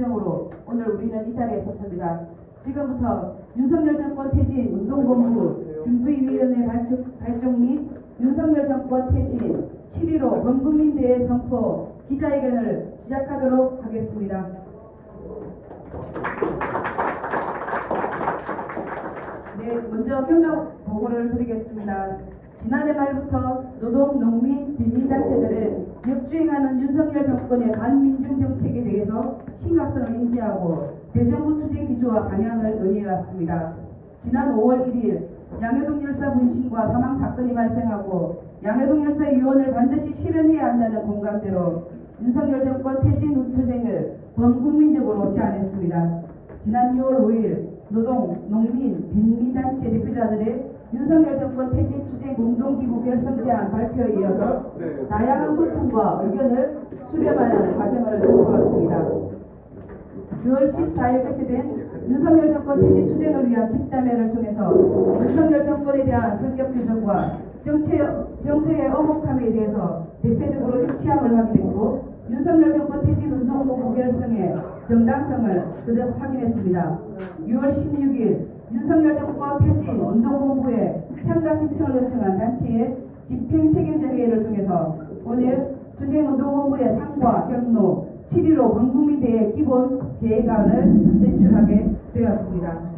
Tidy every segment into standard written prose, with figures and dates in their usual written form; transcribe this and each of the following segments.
으로 오늘 우리는 이 자리에 섰습니다. 지금부터 윤석열 정권 퇴진 운동본부 준비위원회 발족 및 윤석열 정권 퇴진 7.15 범국민대회 선포 기자회견을 시작하도록 하겠습니다. 네, 먼저 경각 보고를 드리겠습니다. 지난해 말부터 노동, 농민, 빈민단체들은 역주행하는 윤석열 정권의 반민중 정책에 대해서 심각성을 인지하고 대정부 투쟁 기조와 방향을 논의해왔습니다. 지난 5월 1일 양효동 열사 분신과 사망 사건이 발생하고 양효동 열사의 유언을 반드시 실현해야 한다는 공감대로 윤석열 정권 퇴진 투쟁을 범국민적으로 제안했습니다. 지난 6월 5일 노동, 농민, 빈민단체 대표자들의 윤석열 정권 퇴진 투쟁 공동기구 결성 제안 발표에 이어서 다양한 소통과 의견을 수렴하는 과정을 거쳐왔습니다. 6월 14일 개최된 윤석열 정권 퇴진 투쟁을 위한 집단회를 통해서 윤석열 정권에 대한 성격 규정과 정세의 엄혹함에 대해서 대체적으로 일치함을 확인했고 윤석열 정권 퇴진 운동본부 결성의 정당성을 그대로 확인했습니다. 6월 16일 윤석열 정권 퇴진 운동본부에 참가 신청을 요청한 단체의 집행 책임자 회의를 통해서 오늘 투쟁운동본부의 상과 경로 7.15 범국민대회 기본 계획안을 제출하게 되었습니다.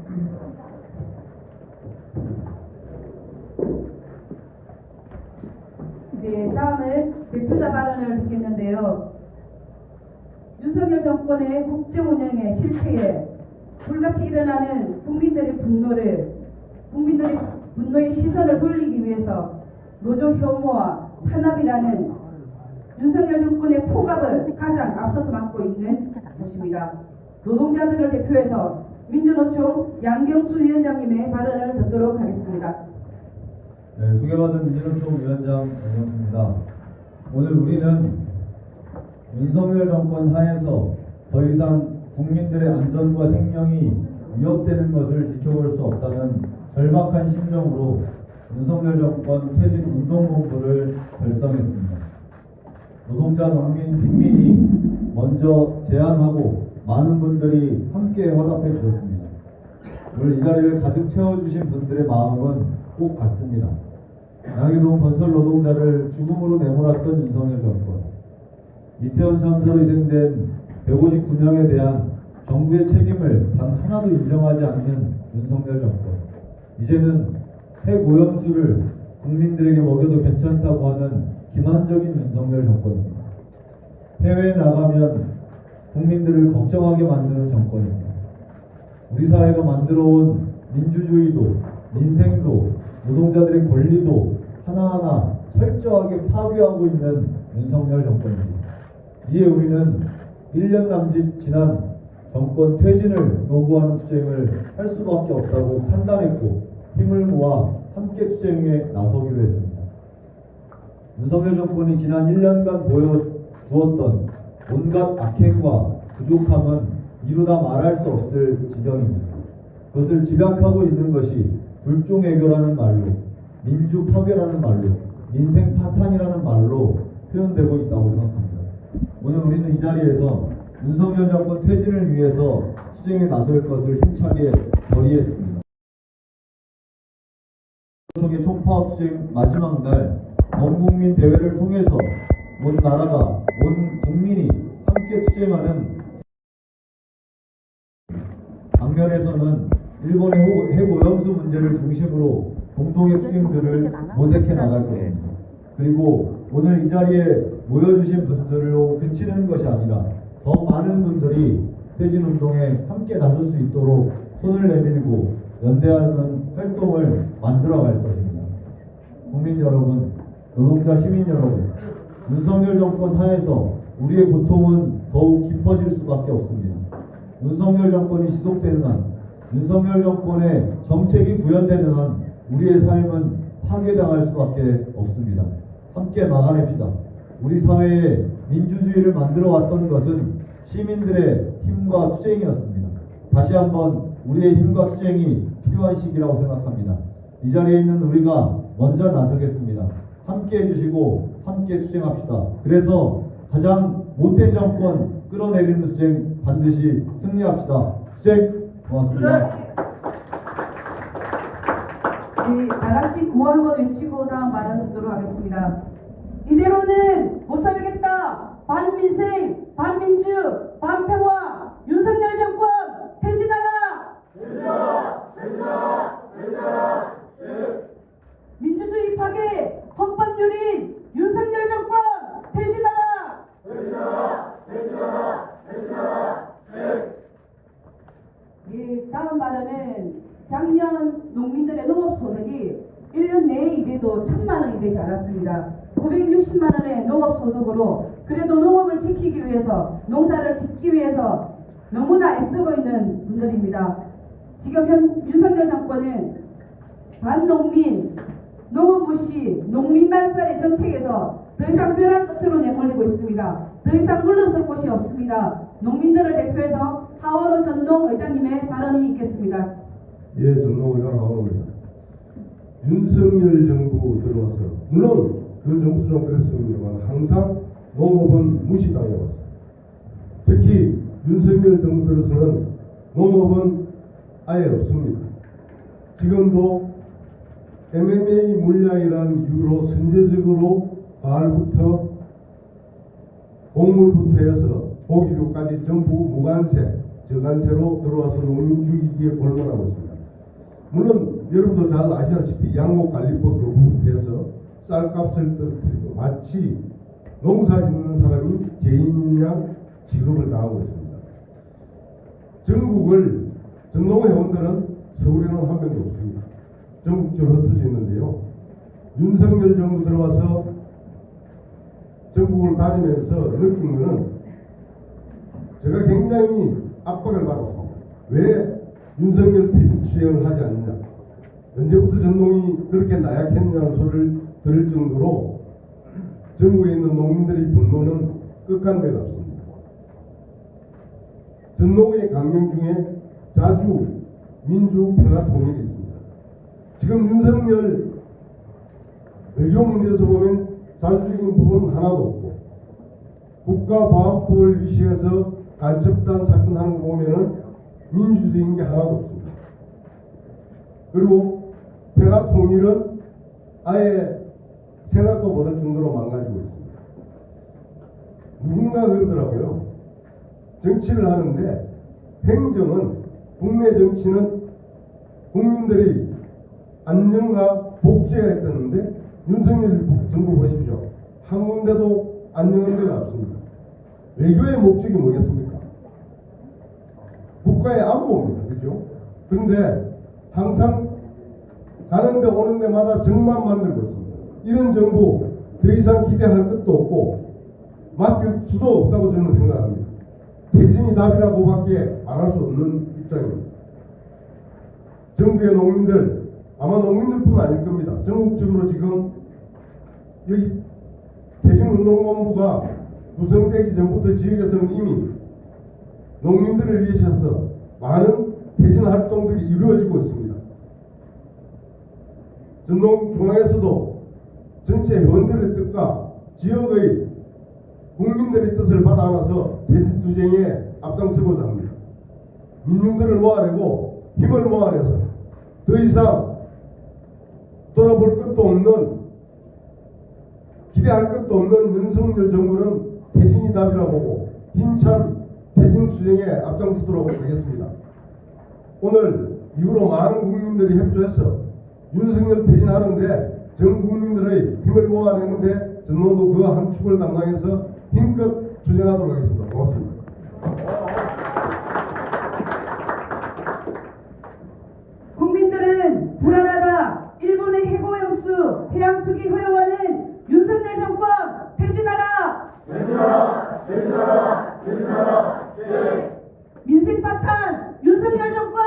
네, 다음은 대표자 발언을 듣겠는데요. 윤석열 정권의 국정 운영의 실패에 불같이 일어나는 국민들의 분노의 시선을 돌리기 위해서 노조 혐오와 탄압이라는 윤석열 정권의 포갑을 가장 앞서서 맡고 있는 곳입니다. 노동자들을 대표해서 민주노총 양경수 위원장님의 발언을 듣도록 하겠습니다. 네, 소개받은 민주노총 위원장 양경수입니다. 오늘 우리는 윤석열 정권 하에서 더 이상 국민들의 안전과 생명이 위협되는 것을 지켜볼 수 없다는 절박한 심정으로 윤석열 정권 퇴진 운동본부를 결성했습니다. 노동자, 농민, 빈민이 먼저 제안하고 많은 분들이 함께 화답해 주셨습니다. 오늘 이 자리를 가득 채워주신 분들의 마음은 꼭 같습니다. 양효동 건설 노동자를 죽음으로 내몰았던 윤석열 정권, 이태원 참사로 희생된 159명에 대한 정부의 책임을 단 하나도 인정하지 않는 윤석열 정권, 이제는 해고염수를 국민들에게 먹여도 괜찮다고 하는 기만적인 윤석열 정권입니다. 해외에 나가면 국민들을 걱정하게 만드는 정권입니다. 우리 사회가 만들어온 민주주의도, 민생도, 노동자들의 권리도 하나하나 철저하게 파괴하고 있는 윤석열 정권입니다. 이에 우리는 1년 남짓 지난 정권 퇴진을 요구하는 투쟁을 할 수밖에 없다고 판단했고 힘을 모아 함께 투쟁에 나서기로 했습니다. 윤석열 정권이 지난 1년간 보여주었던 온갖 악행과 부족함은 이루다 말할 수 없을 지경입니다. 그것을 집약하고 있는 것이 불종애교라는 말로, 민주파괴라는 말로, 민생파탄이라는 말로 표현되고 있다고 생각합니다. 오늘 우리는 이 자리에서 윤석열 정권 퇴진을 위해서 투쟁에 나설 것을 힘차게 결의했습니다. 총의 총파업 투쟁 마지막 날 범국민 대회를 통해서 온 나라가, 온 국민이 함께 투쟁하는 방면에서는 일본의 해고염수 문제를 중심으로 공동의 투쟁들을 모색해 나갈 것입니다. 그리고 오늘 이 자리에 모여주신 분들로 그치는 것이 아니라 더 많은 분들이 퇴진운동에 함께 나설 수 있도록 손을 내밀고 연대하는 활동을 만들어갈 것입니다. 국민 여러분, 노동자 시민 여러분, 윤석열 정권 하에서 우리의 고통은 더욱 깊어질 수밖에 없습니다. 윤석열 정권이 지속되는 한, 윤석열 정권의 정책이 구현되는 한 우리의 삶은 파괴당할 수밖에 없습니다. 함께 막아냅시다. 우리 사회에 민주주의를 만들어 왔던 것은 시민들의 힘과 투쟁이었습니다. 다시 한번 우리의 힘과 투쟁이 필요한 시기라고 생각합니다. 이 자리에 있는 우리가 먼저 나서겠습니다. 함께 해주시고 함께 투쟁합시다. 그래서 가장 못된 정권 끌어내리는 투쟁 반드시 승리합시다. 수행! 고맙습니다. 네, 다 같이 구호 한번 외치고 다음 발언 듣도록 하겠습니다. 이대로는 못 살겠다. 반민생, 반민주, 반평화, 윤석열 정권 퇴진하라! 민주주의 파괴, 헌법유린, 윤석열 정권 퇴진하라! 예, 다음 발언은 작년 농민들의 농업소득이 1년 내에 이래도 1,000만 원이 되지 않았습니다. 960만 원의 농업소득으로 그래도 농업을 지키기 위해서, 농사를 짓기 위해서 너무나 애쓰고 있는 분들입니다. 지금 윤석열 정권은 반농민, 농업무시, 농민말살의 정책에서 더 이상 벼랑 끝으로 내몰리고 있습니다. 더 이상 물러설 곳이 없습니다. 농민들을 대표해서 하원호 전농 의장님의 발언이 있겠습니다. 예, 전농 의장 하원호입니다. 윤석열 정부 들어와서 물론 그 정부 좀 그랬습니다만 항상 농업은 무시당해왔습니다. 특히 윤석열 정부 들어서는 농업은 아예 없습니다. 지금도 MMA 물량이라는 이유로 선제적으로 과일부터 곡물부터 해서 고기류까지 전부 무관세, 저관세로 들어와서 농민 죽이기에 골몰하고 있습니다. 물론 여러분도 잘 아시다시피 양목관리법 거부해서 쌀값을 떨어뜨리고 마치 농사 짓는 사람이 죄인인 양 취급을 당하고 있습니다. 전국을 전농회원들은 서울에는 한 명도 없습니다. 전국적으로 흩어져 있는데요. 윤석열 정부 들어와서 전국을 다니면서 느낀 것은 제가 굉장히 압박을 받았습니다. 왜 윤석열 퇴진수행을 하지 않느냐, 언제부터 전농이 그렇게 나약했냐는 소리를 들을 정도로 전국에 있는 농민들의 분노는 끝간데가 없습니다. 전농의 강령 중에 자주 민주평화통일이 있습니다. 지금 윤석열 외교 문제에서 보면 자주적인 부분은 하나도 없고, 국가보안법을 위시해서 간첩단 사건 하는 거 보면은 민주적인 게 하나도 없습니다. 그리고 평화통일은 아예 생각도 못할 정도로 망가지고 있습니다. 누군가 그러더라고요. 정치를 하는데 행정은, 국내 정치는 국민들의 안녕과 복지가 있다는데 윤석열 정부 보십시오. 한 군데도 안녕한 데가 없습니다. 외교의 목적이 뭐겠습니까? 국가의 안보입니다. 그죠? 그런데 항상 가는데 오는 데마다 적만 만들고 있습니다. 이런 정부 더 이상 기대할 것도 없고 맡길 수도 없다고 저는 생각합니다. 퇴진이 답이라고밖에 말할 수 없는 입장입니다. 정부의 농민들, 아마 농민들뿐 아닐 겁니다. 전국적으로 지금 여기 퇴진운동본부가 구성되기 전부터 지역에서는 이미 농민들을 위해서 많은 퇴진 활동들이 이루어지고 있습니다. 전농중앙에서도 전체 회원들의 뜻과 지역의 국민들의 뜻을 받아 안아서 퇴진투쟁에 앞장서고자 합니다. 민중들을 모아내고 힘을 모아내서 더 이상 돌아볼 것도 없는, 기대할 것도 없는 윤석열 정부는 퇴진이 답이라 보고 힘찬 퇴진투쟁에 앞장서도록 하겠습니다. 오늘 이후로 많은 국민들이 협조해서 윤석열 퇴진하는데 전 국민들의 힘을 모아내는데 전농도 그 한 축을 담당해서 힘껏 투쟁하도록 하겠습니다. 고맙습니다. 국민들은 불안하다. 일본의 해고영수, 해양투기 허용하는 윤석열 정권 퇴진하라! 퇴진하라! 퇴진하라! 퇴진하라! 민생 파탄 윤석열 정권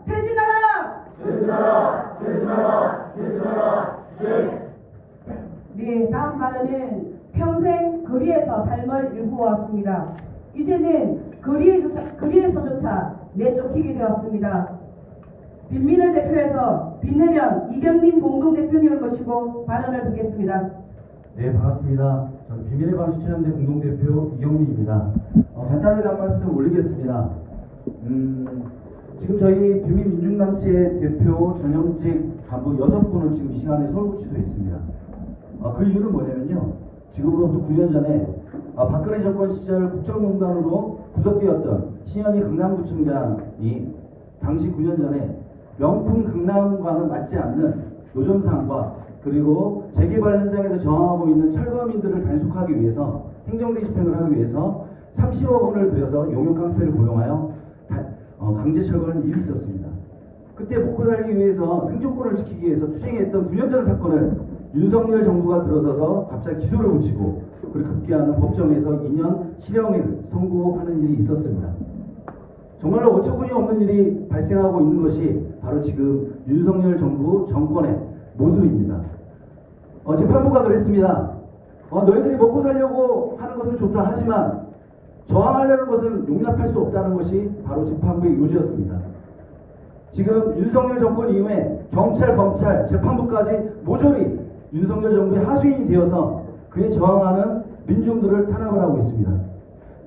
퇴진하라! 퇴진하라! 퇴진하라! 퇴진하라! 네, 다음 발언은 평생 거리에서 삶을 일구어왔습니다. 이제는 거리에서조차 내쫓기게 되었습니다. 빈민을 대표해서 빈혜련 이경민 공동대표님을 모시고 발언을 듣겠습니다. 네, 반갑습니다. 저는 비밀의 방 실천연대 공동대표 이경민입니다. 간단하게 한 말씀 올리겠습니다. 지금 저희 비밀민중단체 대표 전형직 간부 6분은 지금 이 시간에 서울구치소에 있습니다. 그 이유는 뭐냐면요. 지금으로부터 9년 전에 박근혜 정권 시절 국정농단으로 구속되었던 신현희 강남구청장이 당시 9년 전에 명품 강남과는 맞지 않는 노점상과 그리고 재개발 현장에서 저항하고 있는 철거민들을 단속하기 위해서 행정대 집행을 하기 위해서 30억 원을 들여서 용역 깡패를 고용하여 강제 철거하는 일이 있었습니다. 그때 먹고 살기 위해서 생존권을 지키기 위해서 투쟁했던 9년 전 사건을 윤석열 정부가 들어서서 갑자기 기소를 붙이고 그리고 급기야는 법정에서 2년 실형을 선고하는 일이 있었습니다. 정말로 어처구니 없는 일이 발생하고 있는 것이 바로 지금 윤석열 정부 정권의 모습입니다. 재판부가 그랬습니다. 너희들이 먹고 살려고 하는 것은 좋다 하지만 저항하려는 것은 용납할 수 없다는 것이 바로 재판부의 요지였습니다. 지금 윤석열 정권 이후에 경찰, 검찰, 재판부까지 모조리 윤석열 정부의 하수인이 되어서 그에 저항하는 민중들을 탄압을 하고 있습니다.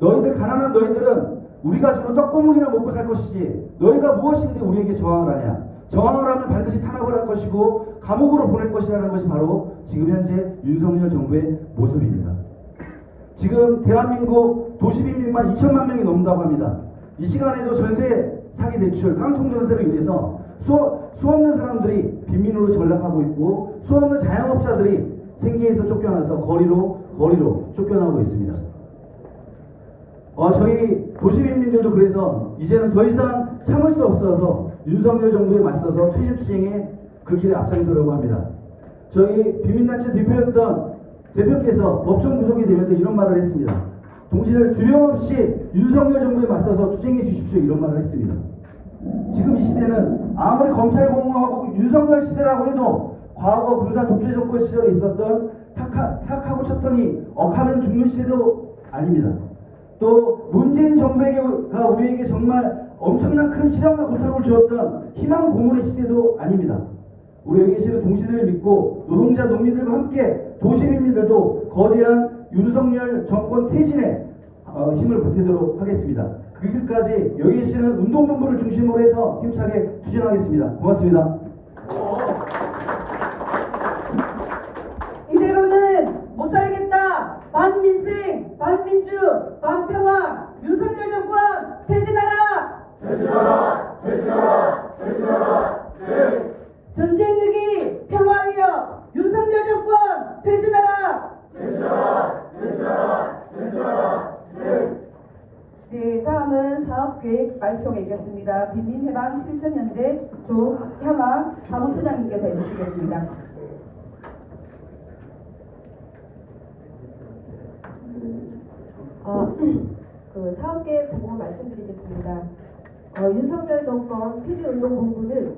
너희들 가난한 너희들은 우리가 주는 떡고물이나 먹고 살 것이지 너희가 무엇인데 우리에게 저항을 하냐. 저항을 하면 반드시 탄압을 할 것이고 감옥으로 보낼 것이라는 것이 바로 지금 현재 윤석열 정부의 모습입니다. 지금 대한민국 도시빈민만 2천만 명이 넘는다고 합니다. 이 시간에도 전세 사기 대출, 깡통 전세로 인해서 수없는 사람들이 빈민으로 전락하고 있고 수없는 자영업자들이 생계에서 쫓겨나서 거리로 쫓겨나고 있습니다. 저희 도시민들도 그래서 이제는 더 이상 참을 수 없어서 윤석열 정부에 맞서서 퇴직투쟁에 그 길에 앞장서려고 합니다. 저희 비민단체 대표께서 법정 구속이 되면서 이런 말을 했습니다. 동지들 두려움없이 윤석열 정부에 맞서서 투쟁해 주십시오 이런 말을 했습니다. 지금 이 시대는 아무리 검찰 공무하고 윤석열 시대라고 해도 과거 군사 독재 정권 시절에 있었던 탁하고 쳤더니 억하면 죽는 시대도 아닙니다. 또 문재인 정부가 우리에게 정말 엄청난 큰 시련과 고통을 주었던 희망 고문의 시대도 아닙니다. 우리 여기 계시는 동지들을 믿고 노동자 농민들과 함께 도시민들도 거대한 윤석열 정권 퇴진에 힘을 보태도록 하겠습니다. 그 길까지 여기 계시는 운동본부를 중심으로 해서 힘차게 투쟁하겠습니다. 고맙습니다. 이대로는 못 살겠다. 반민생, 반민주, 반평화. 윤석열 정권 퇴진하라. 퇴진하라. 퇴진하라. 퇴진하라. 네. 전쟁 위기, 평화 위협. 윤석열 정권 퇴진하라. 퇴진하라. 퇴진하라. 퇴진하라. 네. 네, 다음은 사업계획 발표겠습니다. 빈민해방 실천연대 조향아 사무처장님께서 해주시겠습니다. 그 사업계획 보고 말씀드리겠습니다. 윤석열 정권 퇴진운동본부는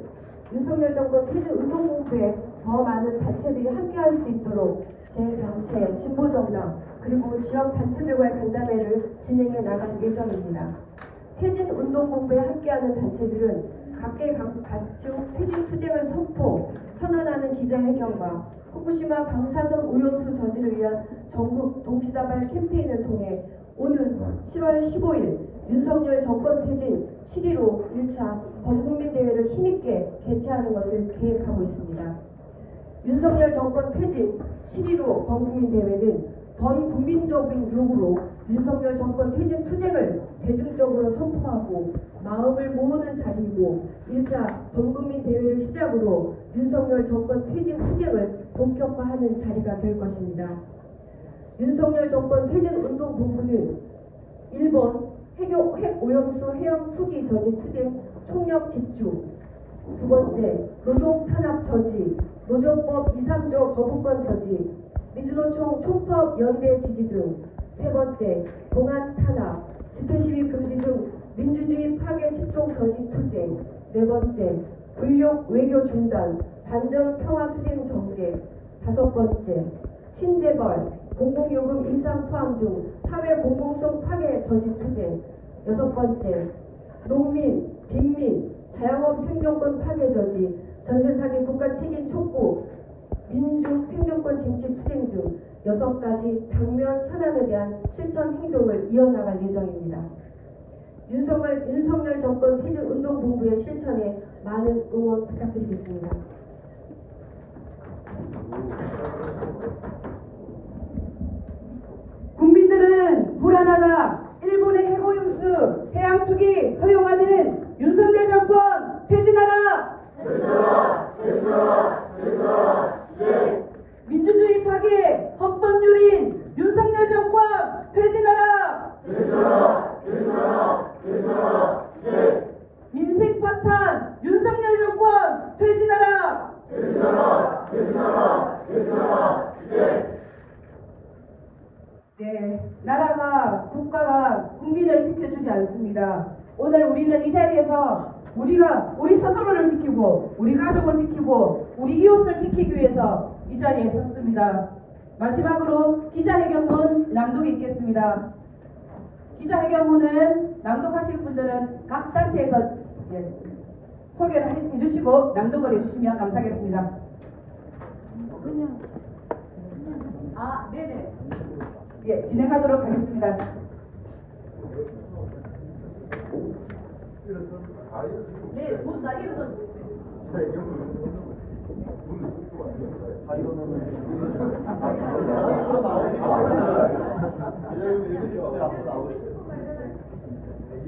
윤석열 정권 퇴진운동본부에 더 많은 단체들이 함께할 수 있도록 제 단체, 진보정당 그리고 지역 단체들과의 간담회를 진행해 나갈 예정입니다. 퇴진운동본부에 함께하는 단체들은 각종 퇴진투쟁을 선언하는 기자회견과 후쿠시마 방사선 오염수 저지를 위한 전국 동시다발 캠페인을 통해 오는 7월 15일 윤석열 정권 퇴진 7.15 1차 범국민 대회를 힘있게 개최하는 것을 계획하고 있습니다. 윤석열 정권 퇴진 7.15 범국민 대회는 범국민적인 요구로 윤석열 정권 퇴진 투쟁을 대중적으로 선포하고 마음을 모으는 자리이고 1차 범국민 대회를 시작으로 윤석열 정권 퇴진 투쟁을 본격화하는 자리가 될 것입니다. 윤석열 정권 퇴진운동본부는 1번 핵오염수 해양 투기 저지 투쟁 총력 집중, 2번째 노동 탄압 저지, 노조법 2, 3조 거부권 저지, 민주노총 총법 연대 지지 등, 3번째 공안 탄압, 집회시위 금지 등 민주주의 파괴 집동 저지 투쟁, 4번째 불력 외교 중단, 반전 평화 투쟁 전개, 5번째 친재벌, 공공요금 인상 포함 등 사회 공공성 파괴 저지 투쟁, 6번째 농민, 빈민, 자영업 생존권 파괴 저지, 전세 사기 국가 책임 촉구, 민중 생존권 쟁취 투쟁 등 6가지 당면 현안에 대한 실천 행동을 이어나갈 예정입니다. 윤석열 정권 퇴직운동본부의 실천에 많은 응원 부탁드리겠습니다. 국민들은 불안하다. 일본의 해고용수, 해양 투기 허용하는 윤석열 정권 퇴진하라. 민주주의 파괴, 헌법유린 윤석열 정권 퇴진하라. 민생 파탄 윤석열 정권 퇴진하라. 네, 나라가 국가가 국민을 지켜주지 않습니다. 오늘 우리는 이 자리에서 우리 스스로를 지키고 우리 가족을 지키고 우리 이웃을 지키기 위해서 이 자리에 섰습니다. 마지막으로 기자회견문 낭독이 있겠습니다. 기자회견문은 낭독하실 분들은 각 단체에서 소개를 해주시고 낭독을 해주시면 감사하겠습니다. 네네. 예, 진행하도록 하겠습니다. 네, 문 날리면서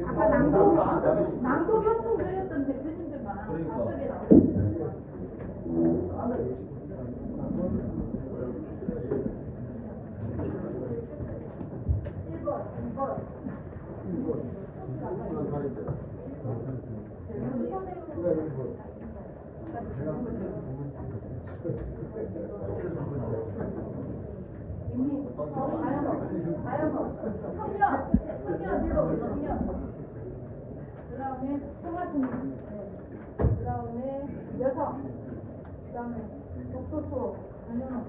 아까 낭독 요청드렸던 대표님들만 앞쪽에 나오셨어요. 청년 불러 청년. 그다음에 청아통, 그다음에 여성, 그다음에 독소수 전염.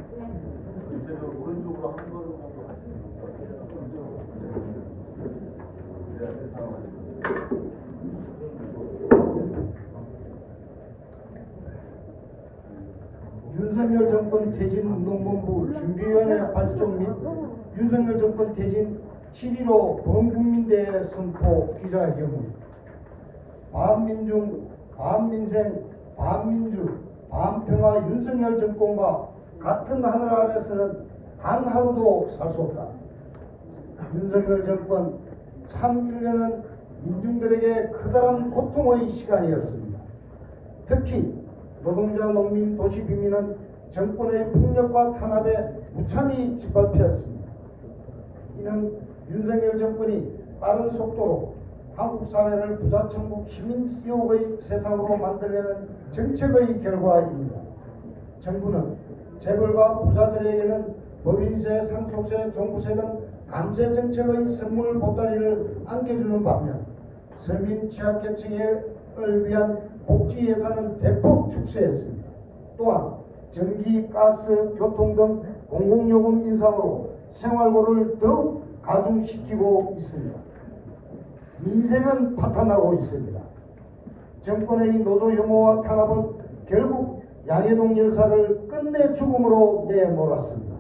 오른쪽으로 한 걸음 정도 가시는 것 같아요. 윤석열 정권 퇴진운동본부 준비위원회 발족 및 윤석열 정권 퇴진 7.15 범국민대회 선포 기자회견문. 반민중, 반민생, 반민주, 반평화 윤석열 정권과 같은 하늘 아래서는 단 하루도 살 수 없다. 윤석열 정권 참 1년은 민중들에게 커다란 고통의 시간이었습니다. 특히 노동자, 농민, 도시 빈민은 정권의 폭력과 탄압에 무참히 짓밟혔습니다. 이는 윤석열 정권이 빠른 속도로 한국 사회를 부자천국 시민지옥의 세상으로 만들려는 정책의 결과입니다. 정부는 재벌과 부자들에게는 법인세, 상속세, 종부세 등 감세 정책의 선물 보따리를 안겨주는 반면 서민 취약계층을 위한 복지 예산은 대폭 축소했습니다. 또한 전기, 가스, 교통 등 공공요금 인상으로 생활고를 더욱 가중시키고 있습니다. 민생은 파탄나고 있습니다. 정권의 노조 혐오와 탄압은 결국 양해동 열사를 끝내 죽음으로 내몰았습니다.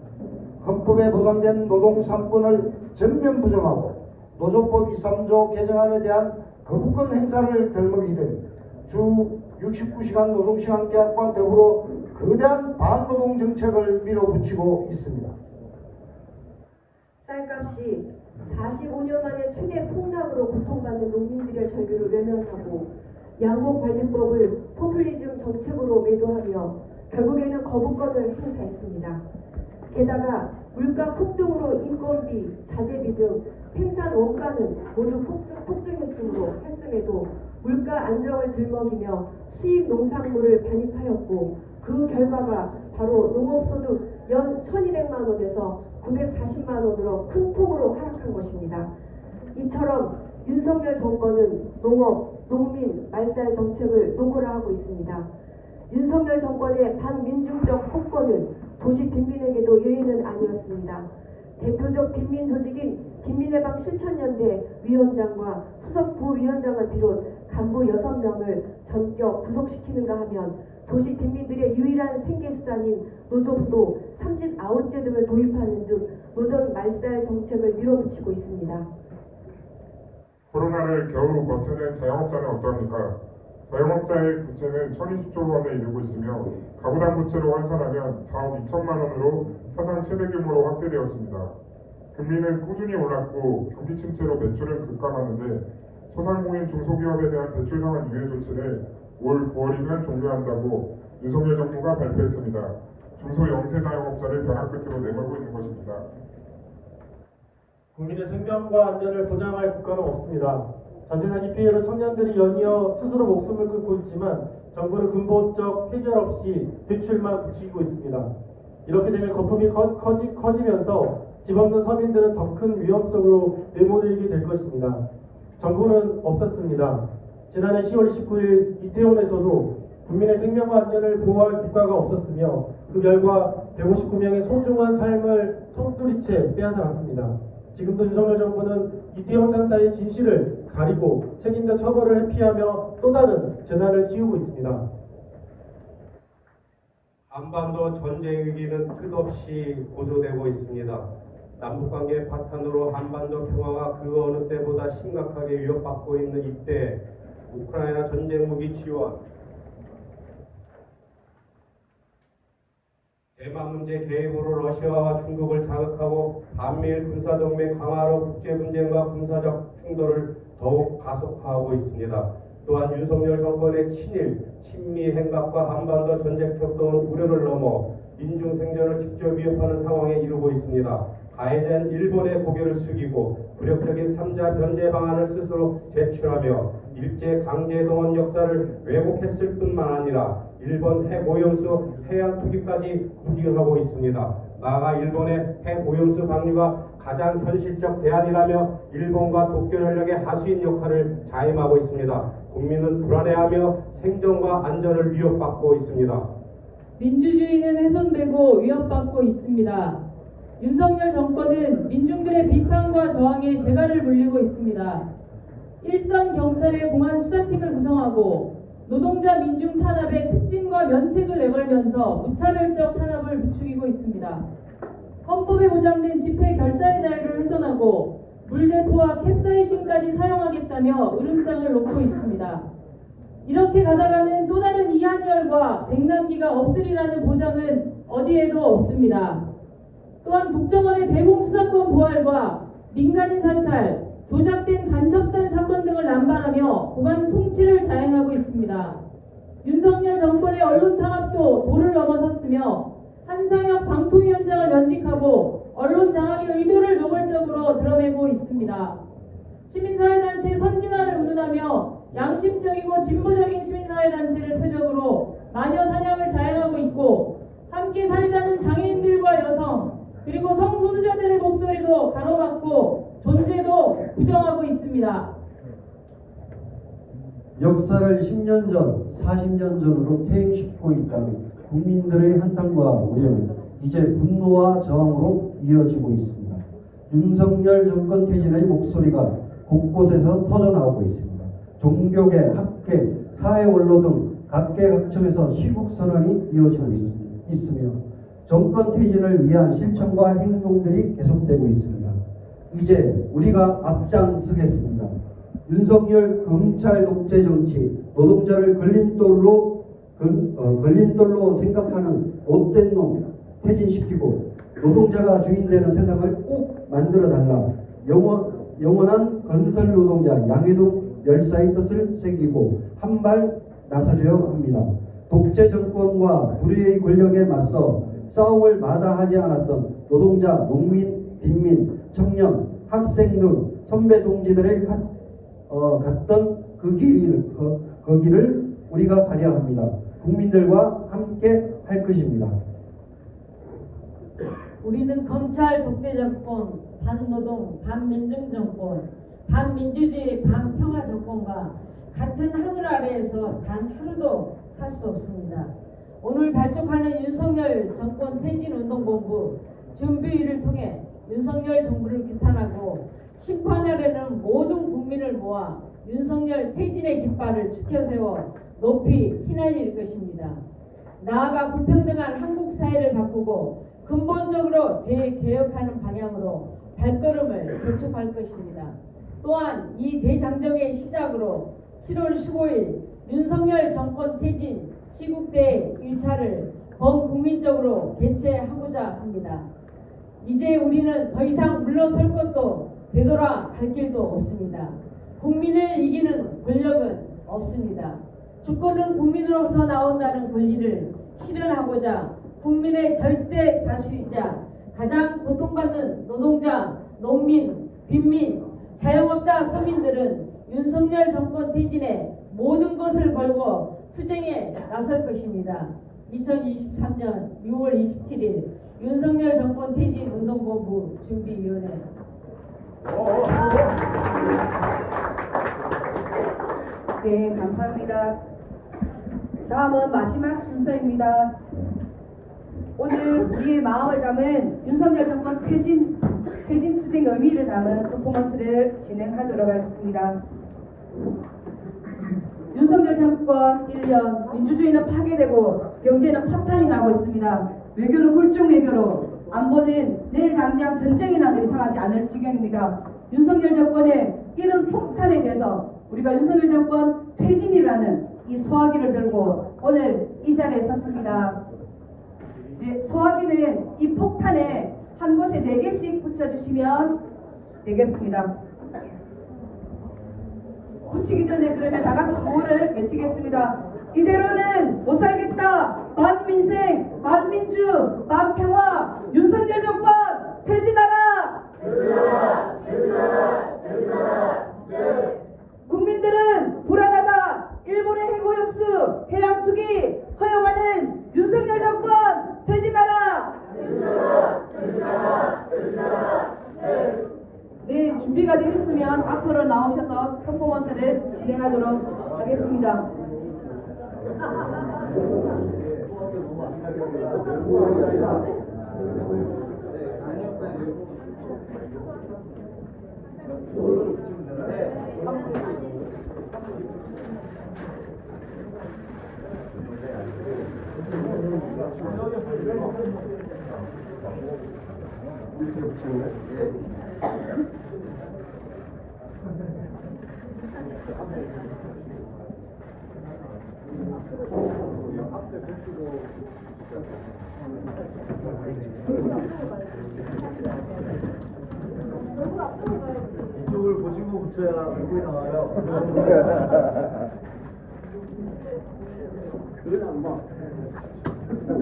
헌법에 보장된 노동 3권을 전면 부정하고 노조법 23조 개정안에 대한 거부권 행사를 덜먹이더니 주 69시간 노동시간 계약과 더불어 거대한 반노동 정책을 밀어붙이고 있습니다. 쌀값이 45년 만에 최대 폭락으로 고통받는 농민들의 절규를 외면하고 양곡관리법을 포퓰리즘 정책으로 매도하며 결국에는 거부권을 행사했습니다. 게다가 물가 폭등으로 인건비, 자재비 등 생산 원가는 모두 폭등했음에도 물가 안정을 들먹이며 수입 농산물을 반입하였고 그 결과가 바로 농업소득 연 1200만 원에서 940만 원으로 큰 폭으로 하락한 것입니다. 이처럼 윤석열 정권은 농업, 농민, 말살 정책을 노골화하고 있습니다. 윤석열 정권의 반민중적 폭거는 도시 빈민에게도 예의는 아니었습니다. 대표적 빈민 조직인 빈민해방 실천연대 위원장과 수석 부위원장을 비롯 간부 6명을 전격 구속시키는가 하면 도시 빈민들의 유일한 생계수단인 노점도, 삼진 아웃제 등을 도입하는 등 노점 말살 정책을 밀어붙이고 있습니다. 코로나를 겨우 버텨낸 자영업자는 어떠합니까? 자영업자의 부채는 1,020조 원에 이르고 있으며 가구당 부채로 환산하면 4억 2천만 원으로 사상 최대 규모로 확대되었습니다. 금리는 꾸준히 올랐고 경기 침체로 매출은 급감하는데 소상공인 중소기업에 대한 대출 상환 유예 조치를 올 9월이면 종료한다고 윤석열 정부가 발표했습니다. 중소 영세 자영업자를 벼랑 끝으로 내몰고 있는 것입니다. 국민의 생명과 안전을 보장할 국가는 없습니다. 전체 사기 피해로 청년들이 연이어 스스로 목숨을 끊고 있지만 정부는 근본적 해결 없이 대출만 부추기고 있습니다. 이렇게 되면 거품이 커지면서 집 없는 서민들은 더 큰 위험 속으로 내몰리게 될 것입니다. 정부는 없었습니다. 지난해 10월 29일 이태원에서도 국민의 생명과 안전을 보호할 국가가 없었으며 그 결과 159명의 소중한 삶을 송두리째 빼앗아갔습니다. 지금도 윤석열 정부는 이태원 참사의 진실을 가리고 책임자 처벌을 회피하며 또 다른 재난을 키우고 있습니다. 한반도 전쟁 위기는 끝없이 고조되고 있습니다. 남북관계 파탄으로 한반도 평화가 그 어느 때보다 심각하게 위협받고 있는 이때 우크라이나 전쟁 무기 지원, 대만 문제 개입으로 러시아와 중국을 자극하고 반미일 군사동맹 강화로 국제분쟁과 군사적 충돌을 더욱 가속화하고 있습니다. 또한 윤석열 정권의 친일, 친미 행각과 한반도 전쟁적 또한 우려를 넘어 민중 생존을 직접 위협하는 상황에 이르고 있습니다. 가해자인 일본의 고개를 숙이고 굴욕적인 3자 변제 방안을 스스로 제출하며 일제 강제 동원 역사를 왜곡했을 뿐만 아니라 일본 핵오염수 해양 투기까지 부기하고 있습니다. 나아가 일본의 핵오염수 방류가 가장 현실적 대안이라며 일본과 도쿄전력의 하수인 역할을 자임하고 있습니다. 국민은 불안해하며 생존과 안전을 위협받고 있습니다. 민주주의는 훼손되고 위협받고 있습니다. 윤석열 정권은 민중들의 비판과 저항에 재갈을 물리고 있습니다. 일선 경찰의 공안 수사팀을 구성하고 노동자 민중 탄압에 특진과 면책을 내걸면서 무차별적 탄압을 부추기고 있습니다. 헌법에 보장된 집회 결사의 자유를 훼손하고 물대포와 캡사이신까지 사용하겠다며 으름장을 놓고 있습니다. 이렇게 가다가는 또 다른 이한열과 백남기가 없으리라는 보장은 어디에도 없습니다. 또한 국정원의 대공수사권 부활과 민간인 사찰, 조작된 간첩단 사건 등을 남발하며 공안 통치를 자행하고 있습니다. 윤석열 정권의 언론 탄압도 도를 넘어섰으며 한상혁 방통위원장을 면직하고 언론 장악의 의도를 노골적으로 드러내고 있습니다. 시민사회단체 선진화를 운운하며 양심적이고 진보적인 시민사회단체를 표적으로 마녀 사냥을 자행하고 있고 함께 살자는 장애인들과 여성 그리고 성소수자들의 목소리도 가로막고 존재도 부정하고 있습니다. 역사를 10년 전, 40년 전으로 퇴행시키고 있다는 국민들의 한탄과 우려는 이제 분노와 저항으로 이어지고 있습니다. 윤석열 정권 퇴진의 목소리가 곳곳에서 터져나오고 있습니다. 종교계, 학계, 사회원로 등 각계각층에서 시국선언이 이어지고 있으며 정권 퇴진을 위한 실천과 행동들이 계속되고 있습니다. 이제 우리가 앞장서겠습니다. 윤석열 검찰 독재 정치, 노동자를 걸림돌로 생각하는 못된 놈 퇴진시키고 노동자가 주인되는 세상을 꼭 만들어달라. 영원한 건설 노동자 양해동 열사의 뜻을 새기고 한 발 나서려 합니다. 독재 정권과 불의의 권력에 맞서 싸움을 마다하지 않았던 노동자, 농민, 빈민, 청년, 학생 등 선배 동지들의 갔던 그 길을 우리가 가려 합니다. 국민들과 함께 할 것입니다. 우리는 검찰 독재 정권, 반노동, 반민중 정권, 반민주주의, 반평화 정권과 같은 하늘 아래에서 단 하루도 살 수 없습니다. 오늘 발족하는 윤석열 정권 퇴진운동본부 준비위를 통해 윤석열 정부를 규탄하고 심판하려는 모든 국민을 모아 윤석열 퇴진의 깃발을 축혀세워 높이 휘날릴 것입니다. 나아가 불평등한 한국 사회를 바꾸고 근본적으로 대개혁하는 방향으로 발걸음을 재촉할 것입니다. 또한 이 대장정의 시작으로 7월 15일 윤석열 정권 퇴진 시국대 1차를 범국민적으로 개최하고자 합니다. 이제 우리는 더 이상 물러설 것도 되돌아 갈 길도 없습니다. 국민을 이기는 권력은 없습니다. 주권은 국민으로부터 나온다는 권리를 실현하고자 국민의 절대 다수이자 가장 고통받는 노동자, 농민, 빈민, 자영업자, 서민들은 윤석열 정권 퇴진에 모든 것을 걸고 투쟁에 나설 것입니다. 2023년 6월 27일 윤석열 정권 퇴진 운동본부 준비위원회. 네, 감사합니다. 다음은 마지막 순서입니다. 오늘 우리의 마음을 담은 윤석열 정권 퇴진 투쟁 의미를 담은 퍼포먼스를 진행하도록 하겠습니다. 윤석열 정권 1년, 민주주의는 파괴되고 경제는 파탄이 나고 있습니다. 외교는 굴종 외교로, 안보는 내일 당장 전쟁이나 예상하지 않을 지경입니다. 윤석열 정권의 이런 폭탄에 대해서 우리가 윤석열 정권 퇴진이라는 이 소화기를 들고 오늘 이 자리에 섰습니다. 네, 소화기는 이 폭탄에 한 곳에 4개씩 붙여주시면 되겠습니다. 붙이기 전에 그러면 다 같이 구호를 외치겠습니다. 이대로는 못 살겠다. 만민생, 만민주, 만평화. 윤석열 정권 퇴진하라. 퇴진하라. 퇴진하라. 퇴진하라. 네. 국민들은 불안하다. 일본의 해고역수, 해양 투기 허용하는 윤석열 정권 퇴진하라. 퇴진하라. 퇴진하라. 퇴진하라. 네. 네, 준비가 되셨으면 앞으로 나오셔서 퍼포먼스를 진행하도록 하겠습니다. 이쪽을 보시고 붙여야 얼굴이 나와요.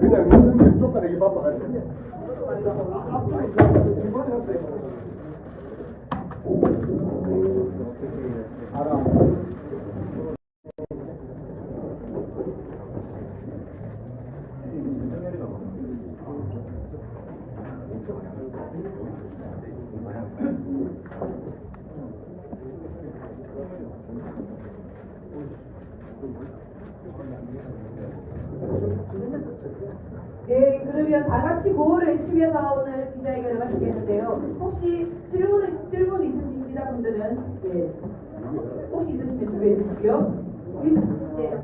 그냥 윤석열 쫓아내기 바빠가지고. 네, 그러면 다 같이 구호를 외치면서 오늘 기자회견을 마치겠는데요. 혹시 질문 있으신 기자분들은 네, 혹시 있으시면 준비해 주십시오. 네.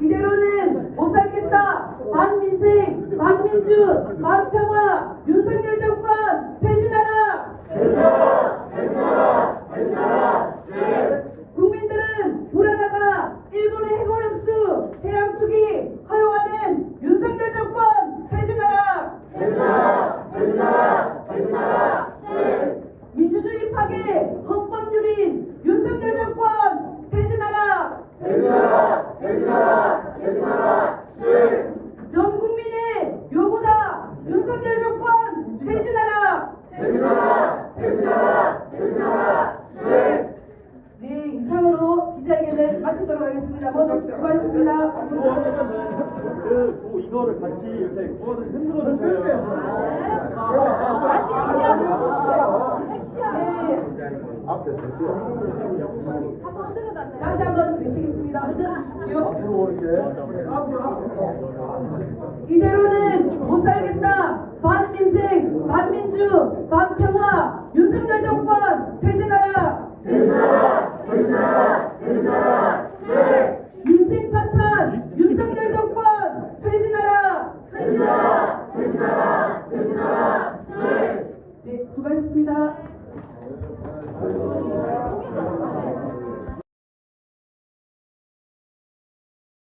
이대로는 못 살겠다. 만민생, 만민주, 만평화. 윤석열 정권 퇴진하라. 퇴진하라. 퇴진하라. 퇴진하라. 네. 국민들은 불안하다. 일본의 해고역수, 해양 투기 허용하는 윤석열 정권 퇴진하라. 퇴진하라. 퇴진하라. 퇴진하라. 네. 민주주의 파괴, 헌법유린 윤석열 정권 퇴진하라. 퇴진하라. 퇴진하라. 퇴진하라. 네. 전 국민의 요구다. 윤석열 정권 퇴진하라. 퇴진하라. 퇴진하라. 퇴진하라. 네. 네, 이상으로 기자회견을 마치도록 하겠습니다. 모두 수고하셨습니다. 이거를 같이 이렇게 구워서 흔들어 주세요. 다시 한번 외치겠습니다. 흔들어주십시오. 이대로는 못 살겠다. 반민생, 반민주, 반평화.